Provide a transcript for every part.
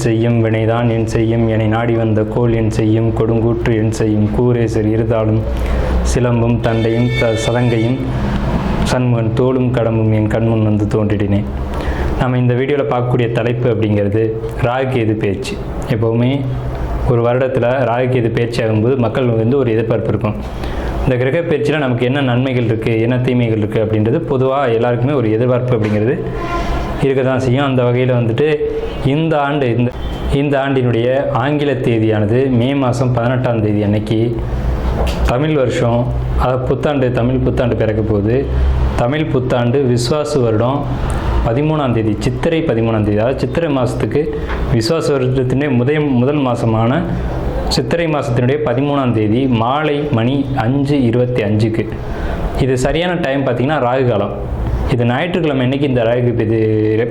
செய்யும் வினைதான் என் செய்யும் என்னை நாடி வந்த கோல் என் செய்யும் கொடுங்கூற்று என் செய்யும் கூரேசர் இருதாலும் சிலம்பும் தண்டையும் சதங்கையும் சண்முகன் தோளும் கடம்பும் என் கண்முன் வந்து தோன்றிடினேன். நம்ம இந்த வீடியோவில் பார்க்கக்கூடிய தலைப்பு அப்படிங்கிறது ராகுகேது பேச்சு. எப்போவுமே ஒரு வருடத்தில் ராகுகேது பேச்சு ஆகும்போது மக்கள் வந்து ஒரு எதிர்பார்ப்பு இருக்கும். இந்த கிரக பேச்சில் நமக்கு என்ன நன்மைகள் இருக்குது, என்ன தீமைகள் இருக்குது அப்படின்றது பொதுவாக எல்லாருக்குமே ஒரு எதிர்பார்ப்பு அப்படிங்கிறது இருக்க தான் செய்யும். அந்த வகையில் வந்துட்டு இந்த ஆண்டினுடைய ஆங்கில தேதியானது மே மாதம் 18ஆம் தேதி அன்னைக்கு தமிழ் வருஷம், அதாவது தமிழ் புத்தாண்டு பிறக்க போகுது. தமிழ் புத்தாண்டு விஸ்வாசு வருடம் 13ஆம் தேதி, சித்திரை 13ஆம் தேதி, அதாவது சித்திரை மாதத்துக்கு விஸ்வாச வருடத்தினுடைய முதல் மாதமான சித்திரை மாதத்தினுடைய 13ஆம் தேதி மாலை மணி 5:25க்கு. இது சரியான டைம் பார்த்திங்கன்னா ராகு காலம். இது ஞாயிற்றுக்கிழமை அன்றைக்கி இந்த ராகு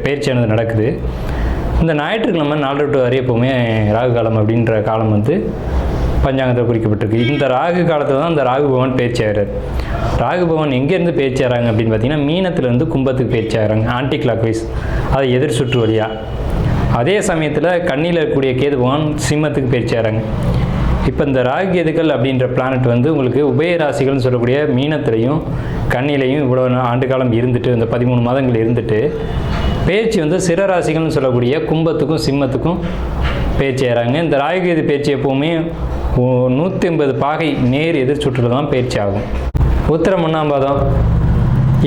பயிற்சியானது நடக்குது. இந்த ஞாயிற்றுக்கிழமை 4 to 6 எப்போவுமே ராகு காலம் அப்படின்ற காலம் வந்து பஞ்சாங்கத்தில் குறிக்கப்பட்டிருக்கு. இந்த ராகு காலத்தில் தான் இந்த ராகு பகவான் பயிற்சி ஆகிறார். ராகு பகவான் எங்கேருந்து பயிற்சி ஆகிறாங்க அப்படின்னு பார்த்தீங்கன்னா மீனத்துலேருந்து கும்பத்துக்கு பயிற்சி ஆகிறாங்க, ஆன்டி கிளாக் வைஸ், அதை எதிர் சுற்று வழியாக. அதே சமயத்தில் கண்ணியில் இருக்கக்கூடிய கேது பகவான் சிம்மத்துக்கு பயிற்சி ஆகிறாங்க. இப்போ இந்த ராகு கேதுக்கள் அப்படின்ற பிளானட் வந்து உங்களுக்கு உபய ராசிகள்னு சொல்லக்கூடிய மீனத்திலையும் கண்ணிலையும் இவ்வளோ ஆண்டு காலம் இருந்துட்டு, இந்த 13 மாதங்கள் இருந்துட்டு பேச்சு வந்து சிற ராசிகள்னு சொல்லக்கூடிய கும்பத்துக்கும் சிம்மத்துக்கும் பேச்சு ஆகிறாங்க. இந்த ராகு கேது பேச்சு எப்போவுமே 180 பாகை நேர் எதிர் சுற்றுல தான் பயிற்சி ஆகும். உத்திரம் 1ஆம் பாதம்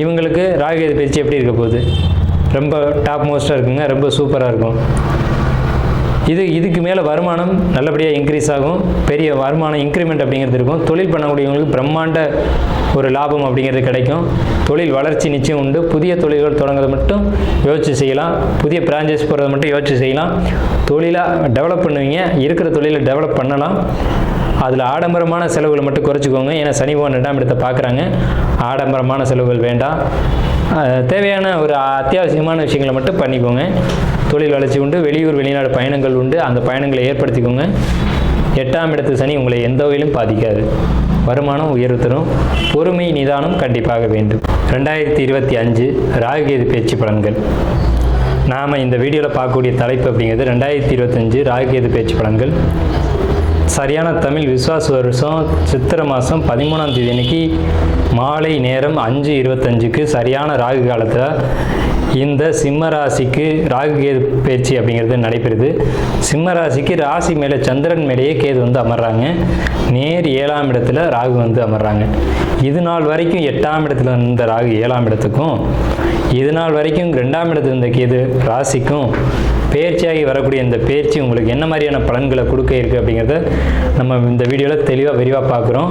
இவங்களுக்கு ராகு கேது பேச்சு எப்படி இருக்க போகுது? ரொம்ப டாப் மோஸ்ட்டாக இருக்குங்க, ரொம்ப சூப்பராக இருக்கும். இதுக்கு மேலே வருமானம் நல்லபடியாக இன்க்ரீஸ் ஆகும், பெரிய வருமானம் இன்க்ரிமெண்ட் அப்படிங்கிறது இருக்கும். தொழில் பண்ணக்கூடியவங்களுக்கு பிரம்மாண்ட ஒரு லாபம் அப்படிங்கிறது கிடைக்கும். தொழில் வளர்ச்சி நிச்சயம் உண்டு. புதிய தொழில்கள் தொடங்குறதை மட்டும் யோசிச்சு செய்யலாம், புதிய பிரான்ச்சஸ் போகிறத மட்டும் யோசிச்சு செய்யலாம். தொழிலாக டெவலப் பண்ணுவீங்க, இருக்கிற தொழிலை டெவலப் பண்ணலாம். அதில் ஆடம்பரமான செலவுகளை மட்டும் குறைச்சிக்கோங்க. ஏன்னா சனி பகவான் 2ஆம் இடத்தை பார்க்குறாங்க. ஆடம்பரமான செலவுகள் வேண்டாம். தேவையான ஒரு அத்தியாவசியமான விஷயங்களை மட்டும் பண்ணிக்கோங்க. தொழில் வளர்ச்சி உண்டு, வெளியூர் வெளிநாடு பயணங்கள் உண்டு, அந்த பயணங்களை ஏற்படுத்திக்கோங்க. 8ஆம் இடத்து சனி உங்களை எந்த வகையிலும் பாதிக்காது. வருமானம் உயர்வு தரும். பொறுமை நிதானம் கண்டிப்பாக வேண்டும். 2025 ராகுகேது பேச்சு பலன்கள். நாம் இந்த வீடியோவில் பார்க்கக்கூடிய தலைப்பு அப்படிங்கிறது 2025 ராகுகேது பேச்சு பலன்கள். சரியான தமிழ் விஸ்வாச வருஷம் சித்திரை மாதம் 13ஆம் தேதி அன்னைக்கு மாலை நேரம் 5:25க்கு சரியான ராகு காலத்தில் இந்த சிம்ம ராசிக்கு ராகு கேது பயிற்சி அப்படிங்கிறது நடைபெறுது. சிம்ம ராசிக்கு ராசி மேலே சந்திரன் மேலேயே கேது வந்து அமர்றாங்க. நேர் 7ஆம் இடத்துல ராகு வந்து அமர்றாங்க. இது நாள் வரைக்கும் 8ஆம் இடத்துல இருந்த ராகு 7ஆம் இடத்துக்கும், இது நாள் வரைக்கும் 2ஆம் இடத்துல இருந்த கேது ராசிக்கும் பயிற்சியாகி வரக்கூடிய இந்த பயிற்சி உங்களுக்கு என்ன மாதிரியான பலன்களை கொடுக்க இருக்குது அப்படிங்கிறத நம்ம இந்த வீடியோவில் தெளிவாக விரிவாக பார்க்குறோம்.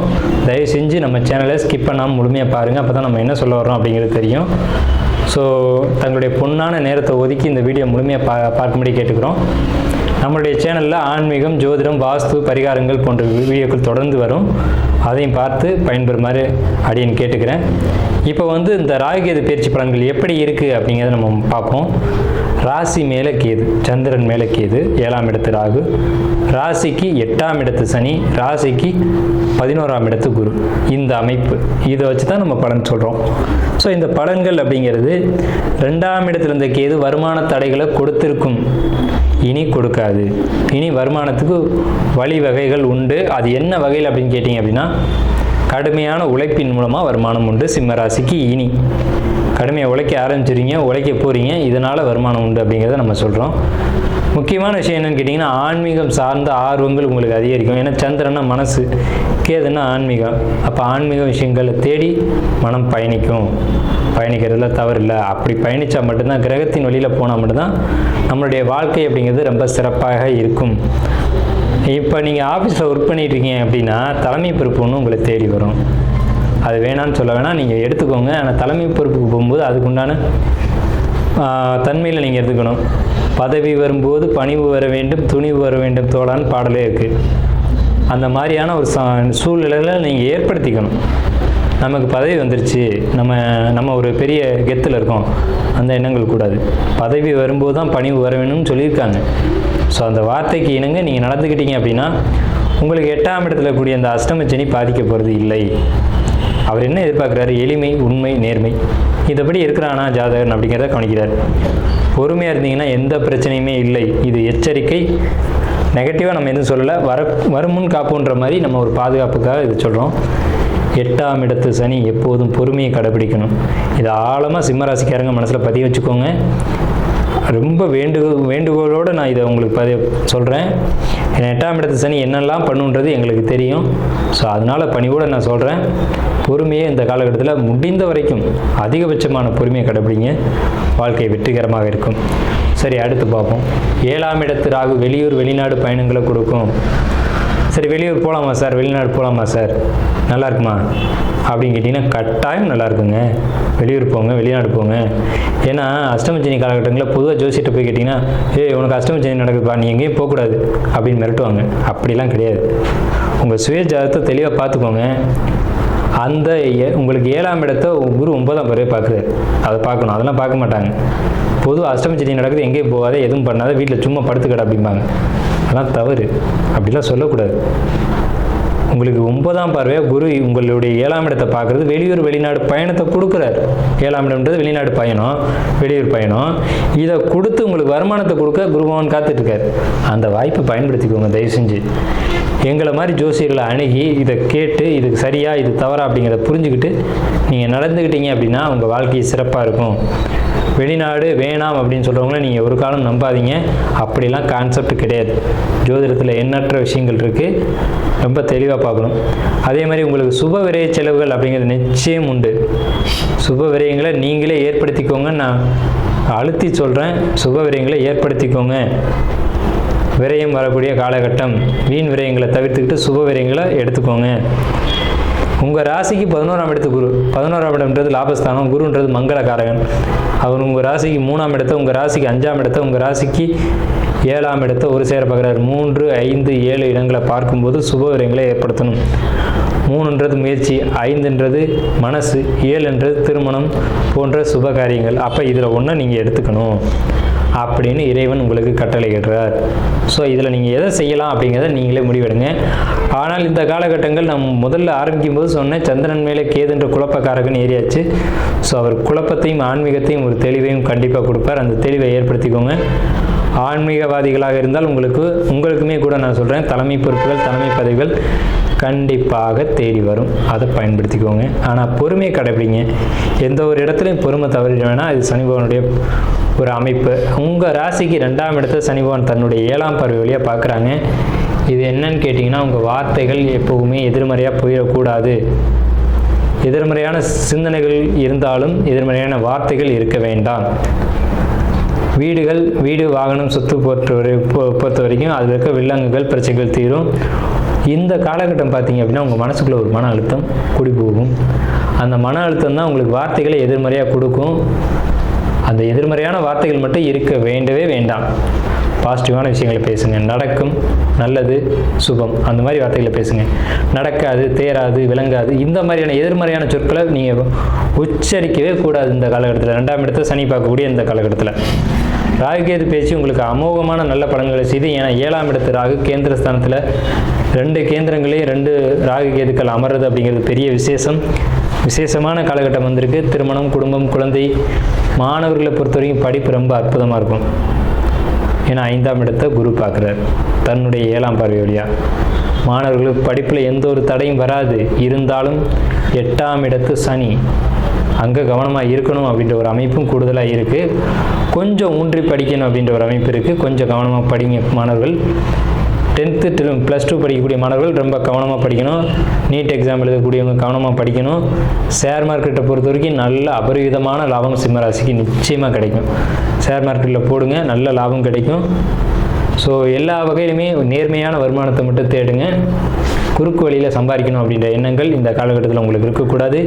தயவு செஞ்சு நம்ம சேனலை ஸ்கிப் பண்ணாமல் முழுமையாக பாருங்கள். அப்போ தான் நம்ம என்ன சொல்ல வரோம் அப்படிங்கிறது தெரியும். ஸோ தங்களுடைய பொன்னான நேரத்தை ஒதுக்கி இந்த வீடியோ முழுமையாக பார்க்கும்படி கேட்டுக்கிறோம். நம்மளுடைய சேனலில் ஆன்மீகம், ஜோதிடம், வாஸ்து, பரிகாரங்கள் போன்ற வீடியோக்கள் தொடர்ந்து வரும். அதையும் பார்த்து பயன்பெறுமாறு அப்படின்னு கேட்டுக்கிறேன். இப்போ வந்து இந்த ராகுகேது பயிற்சி பலன்கள் எப்படி இருக்குது அப்படிங்கிறத நம்ம பார்ப்போம். ராசி மேலே கேது, சந்திரன் மேலே கேது, 7ஆம் இடத்து ராகு, ராசிக்கு 8ஆம் இடத்து சனி, ராசிக்கு 11ஆம் இடத்து குரு. இந்த அமைப்பு இதை வச்சு தான் நம்ம பலன் சொல்கிறோம். ஸோ இந்த பலன்கள் அப்படிங்கிறது 2ஆம் இடத்துல இருந்த கேது வருமான தடைகளை கொடுத்திருக்கும், இனி கொடுக்காது. இனி வருமானத்துக்கு வழிவகைகள் உண்டு. அது என்ன வகையில் அப்படின்னு கேட்டிங்க அப்படின்னா, கடுமையான உழைப்பின் மூலமாக வருமானம் உண்டு. சிம்ம ராசிக்கு இனி கடுமையாக உழைக்க ஆரம்பிச்சிருங்க, உழைக்க போகிறீங்க, இதனால் வருமானம் உண்டு அப்படிங்கிறத நம்ம சொல்கிறோம். முக்கியமான விஷயம் என்னென்னு கேட்டிங்கன்னா, ஆன்மீகம் சார்ந்த ஆர்வங்கள் உங்களுக்கு அதிகரிக்கும். ஏன்னா சந்திரன்னா மனசு, கேதுன்னா ஆன்மீகம். அப்போ ஆன்மீக விஷயங்களை தேடி மனம் பயணிக்கும். பயணிக்கிறதுல தவறில்லை. அப்படி பயணித்தா மட்டும்தான், கிரகத்தின் வழியில் போனால் மட்டும்தான் நம்மளுடைய வாழ்க்கை அப்படிங்கிறது ரொம்ப சிறப்பாக இருக்கும். இப்போ நீங்கள் ஆஃபீஸில் ஒர்க் பண்ணிட்டுருக்கீங்க அப்படின்னா தலைமை பொறுப்பு ஒன்று உங்களை தேடி வரும். அது வேணான்னு சொல்ல வேணாம், நீங்கள் எடுத்துக்கோங்க. ஆனால் தலைமை பொறுப்புக்கு போகும்போது அதுக்குண்டான தன்மையில் நீங்கள் எடுத்துக்கணும். பதவி வரும்போது பணிவு வர வேண்டும், துணிவு வர வேண்டும் தோழான்னு பாடலே இருக்குது. அந்த மாதிரியான ஒரு சூழ்நிலையில் நீங்கள் ஏற்படுத்திக்கணும். நமக்கு பதவி வந்துருச்சு, நம்ம ஒரு பெரிய கெத்தில் இருக்கோம், அந்த எண்ணங்கள் கூடாது. பதவி வரும்போது தான் பணிவு வர வேணும்னு சொல்லியிருக்காங்க. ஸோ அந்த வார்த்தைக்கு இணங்க நீங்கள் நடந்துக்கிட்டீங்க அப்படின்னா உங்களுக்கு 8ஆம் இடத்துல கூடிய அந்த அஷ்டம சனி பாதிக்க போகிறது இல்லை. அவர் என்ன எதிர்பார்க்குறாரு? எளிமை, உண்மை, நேர்மை. இதைப்படி இருக்கிறானா ஜாதகன் அப்படிங்கிறத கவனிக்கிறார். பொறுமையாக இருந்தீங்கன்னா எந்த பிரச்சனையுமே இல்லை. இது எச்சரிக்கை. நெகட்டிவாக நம்ம எதுவும் சொல்லலை. வருமுன் காப்புன்ற மாதிரி நம்ம ஒரு பாதுகாப்புக்காக இது சொல்கிறோம். 8ஆம் இடத்து சனி எப்போதும் பொறுமையை கடைபிடிக்கணும். இதை ஆழமாக சிம்மராசிக்காரங்க மனசில் பதிய வச்சுக்கோங்க. ரொம்ப வேண்டுகோளோடு நான் இதை உங்களுக்கு சொல்கிறேன். 8ஆம் இடத்து சனி என்னெல்லாம் பண்ணுன்றது எங்களுக்கு தெரியும். ஸோ அதனால் பணிவோடு நான் சொல்கிறேன், பொறுமையே இந்த காலகட்டத்தில் முடிந்த வரைக்கும் அதிகபட்சமான பொறுமையை கடைபிடிங்க. வாழ்க்கை வெற்றிகரமாக இருக்கும். சரி, அடுத்து பார்ப்போம். 7ஆம் இடத்து ராகு வெளியூர் வெளிநாடு பயணங்களை கொடுக்கும். சரி, வெளியூர் போகலாமா சார், வெளிநாடு போகலாமா சார், நல்லா இருக்குமா அப்படின்னு கேட்டிங்கன்னா கட்டாயம் நல்லா இருக்குங்க. வெளியூர் போங்க, வெளிநாடு போங்க. ஏன்னா அஷ்டமச்சனி காலகட்டங்களில் பொதுவாக ஜோசியிட்ட போய் கேட்டிங்கன்னா, உனக்கு அஷ்டமச்சனி நடக்குதுப்பா, நீ எங்கேயும் போகக்கூடாது அப்படின்னு மிரட்டுவாங்க. அப்படிலாம் கிடையாது. உங்கள் சுய ஜாதகத்தை தெளிவாக பார்த்துக்கோங்க. அந்த உங்களுக்கு 7ஆம் இடத்தை குரு 9ஆம் பார்வையை பார்க்குறாரு. அதை பார்க்கணும். அதெல்லாம் பார்க்க மாட்டாங்க. பொதுவாக அஷ்டமச்சனி நடக்குது, எங்கேயும் போகாத, எதுவும் பண்ணாத, வீட்டில் சும்மா படுத்துக்கடை அப்படிம்பாங்க. அதெல்லாம் தவறு. அப்படிலாம் சொல்லக்கூடாது. உங்களுக்கு 9ஆம் பார்வையாக குரு உங்களுடைய 7ஆம் இடத்தை பார்க்குறது வெளியூர் வெளிநாடு பயணத்தை கொடுக்குறாரு. 7ஆம் இடம்ன்றது வெளிநாடு பயணம், வெளியூர் பயணம். இதை கொடுத்து உங்களுக்கு வருமானத்தை கொடுக்க குரு பகவான் காத்துட்ருக்காரு. அந்த வாய்ப்பை பயன்படுத்திக்கோங்க தயவு செஞ்சு. எங்களை மாதிரி ஜோசியர்களை அணுகி இதை கேட்டு இது சரியா இது தவறா அப்படிங்கிறத புரிஞ்சுக்கிட்டு நீங்கள் நடந்துக்கிட்டீங்க அப்படின்னா உங்கள் வாழ்க்கை சிறப்பாக இருக்கும். வெளிநாடு வேணாம் அப்படின்னு சொல்கிறவங்கள நீங்கள் ஒரு காலம் நம்பாதீங்க. அப்படிலாம் கான்செப்ட் கிடையாது. ஜோதிடத்தில் எண்ணற்ற விஷயங்கள் இருக்குது. ரொம்ப தெளிவாக பார்க்கணும். அதே மாதிரி உங்களுக்கு சுப விரய செலவுகள் அப்படிங்கிறது நிச்சயம் உண்டு. சுப விரயங்களை நீங்களே ஏற்படுத்திக்கோங்க. நான் அழுத்தி சொல்கிறேன், சுப விரயங்களை ஏற்படுத்திக்கோங்க. விரயம் வரக்கூடிய காலகட்டம். வீண் விரயங்களை தவிர்த்துக்கிட்டு சுப விரயங்களை எடுத்துக்கோங்க. உங்கள் ராசிக்கு 11ஆம் இடத்து குரு. 11ஆம் இடம்ன்றது லாபஸ்தானம், குருன்றது மங்களகாரகன். அவர் உங்கள் ராசிக்கு 3ஆம் இடத்தை, உங்கள் ராசிக்கு 5ஆம் இடத்தை, உங்கள் ராசிக்கு 7ஆம் இடத்தை ஒரு சேர பார்க்குறாரு. 3, 5, 7 இடங்களை பார்க்கும்போது சுப விரயங்களை ஏற்படுத்தணும். 3ன்றது முயற்சி, 5ன்றது மனசு, 7ன்றது திருமணம் போன்ற சுப காரியங்கள். அப்போ இதில் ஒன்று நீங்கள் எடுத்துக்கணும் அப்படின்னு இறைவன் உங்களுக்கு கட்டளையிடுறார். ஸோ இதில் நீங்கள் எதை செய்யலாம் அப்படிங்கிறத நீங்களே முடிவெடுங்க. ஆனால் இந்த காலகட்டங்கள் நம்ம முதல்ல ஆரம்பிக்கும் போது சொன்னேன், சந்திரன் மேலே கேதுன்ற குழப்பக்காரகன் ஏறியாச்சு. ஸோ அவர் குழப்பத்தையும் ஆன்மீகத்தையும் ஒரு தெளிவையும் கண்டிப்பாக கொடுப்பார். அந்த தெளிவை ஏற்படுத்திக்கோங்க. ஆன்மீகவாதிகளாக இருந்தால் உங்களுக்குமே கூட நான் சொல்கிறேன், தலைமை பொறுப்புகள், தலைமை பதவிகள் கண்டிப்பாக தேடி வரும். அதை பயன்படுத்திக்கோங்க. ஆனால் பொறுமையை கடைபிடிங்க. எந்த ஒரு இடத்துலையும் பொறுமை தவறிட வேணாம். இது சனி பகவானுடைய ஒரு அமைப்பு. உங்கள் ராசிக்கு 2ஆம் இடத்தை சனி பகவான் தன்னுடைய 7ஆம் பார்வை வழியாக பார்க்குறாங்க. இது என்னன்னு கேட்டிங்கன்னா, உங்கள் வார்த்தைகள் எப்போவுமே எதிர்மறையாக போயிடக்கூடாது. எதிர்மறையான சிந்தனைகள் இருந்தாலும் எதிர்மறையான வார்த்தைகள் இருக்க வேண்டாம். வீடு வாகனம் சொத்து பொறுத்த வரைக்கும் அதில் இருக்க வில்லங்குகள் பிரச்சனைகள் தீரும். இந்த காலகட்டம் பார்த்தீங்க அப்படின்னா உங்கள் மனசுக்குள்ளே ஒரு மன அழுத்தம் கூடி போகும். அந்த மன அழுத்தம் தான் உங்களுக்கு வார்த்தைகளை எதிர்மறையாக கொடுக்கும். அந்த எதிர்மறையான வார்த்தைகள் மட்டும் இருக்க வேண்டவே வேண்டாம். பாசிட்டிவான விஷயங்களை பேசுங்க. நடக்கும், நல்லது, சுபம், அந்த மாதிரி வார்த்தைகளை பேசுங்க. நடக்காது, தேராது, விளங்காது, இந்த மாதிரியான எதிர்மறையான சொற்களை நீங்கள் உச்சரிக்கவே கூடாது. இந்த காலகட்டத்தில் 2ஆம் இடத்தை சனி பார்க்கக்கூடிய இந்த காலகட்டத்தில் ராகுகேது பேச்சு உங்களுக்கு அமோகமான நல்ல பலன்களை செய்து. ஏன்னா 7ஆம் இடத்து ராகு கேந்திரஸ்தானத்தில் 2 கேந்திரங்களையும் 2 ராகு கேதுக்கள் அமர்றது அப்படிங்கிறது பெரிய விசேஷமான காலகட்டம் வந்திருக்கு. திருமணம், குடும்பம், குழந்தை, மாணவர்களை பொறுத்தவரைக்கும் படிப்பு ரொம்ப அற்புதமாக இருக்கும். ஏன்னா 5ஆம் இடத்தை குரு பார்க்குறார் தன்னுடைய 7ஆம் பார்வை வழியாக. மாணவர்களுக்கு படிப்பில் எந்த ஒரு தடையும் வராது. இருந்தாலும் 8ஆம் இடத்து சனி, அங்கே கவனமாக இருக்கணும் அப்படின்ற ஒரு அமைப்பும் கூடுதலாக இருக்குது. கொஞ்சம் ஊன்றி படிக்கணும் அப்படின்ற ஒரு அமைப்பு இருக்குது. கொஞ்சம் கவனமாக படிங்க மாணவர்கள். 10th +2 படிக்கக்கூடிய மாணவர்கள் ரொம்ப கவனமாக படிக்கணும். நீட் எக்ஸாம் எழுதக்கூடியவங்க கவனமாக படிக்கணும். ஷேர் மார்க்கெட்டை பொறுத்த வரைக்கும் நல்ல அபரிவிதமான லாபம் சிம்மராசிக்கு நிச்சயமாக கிடைக்கும். ஷேர் மார்க்கெட்டில் போடுங்க, நல்ல லாபம் கிடைக்கும். ஸோ எல்லா வகையிலுமே நேர்மையான வருமானத்தை மட்டும் தேடுங்க. குறுக்கு வழியில் சம்பாதிக்கணும் அப்படின்ற எண்ணங்கள் இந்த காலகட்டத்தில் உங்களுக்கு இருக்கக்கூடாது.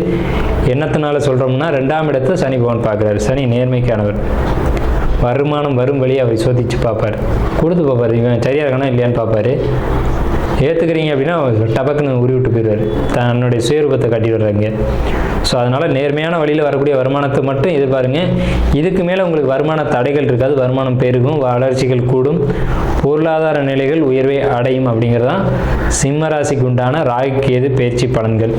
எண்ணத்தினால சொல்கிறோம்னா 2ஆம் இடத்தை சனி பகவான் பார்க்குறாரு. சனி நேர்மைக்கானவர். வருமானம் வரும் வழியை அவர் சோதித்து பார்ப்பார், கொடுத்து பார்ப்பார். இவன் சரியாக இருக்கானா இல்லையான்னு பார்ப்பார். ஏற்றுக்கிறீங்க அப்படின்னா டபக்குன்னு உருவிட்டு போயிடுவார், தன்னுடைய சுயரூபத்தை காட்டி விடுறாங்க. ஸோ அதனால் நேர்மையான வழியில் வரக்கூடிய வருமானத்தை மட்டும் எதிர்பாருங்க. இதுக்கு மேலே உங்களுக்கு வருமான தடைகள் இருக்காது. வருமானம் பெருகும், வளர்ச்சிகள் கூடும், பொருளாதார நிலைகள் உயர்வை அடையும். அப்படிங்கிறது தான் சிம்ம ராசிக்கு உண்டான ராகு கேது பயிற்சி பலன்கள்.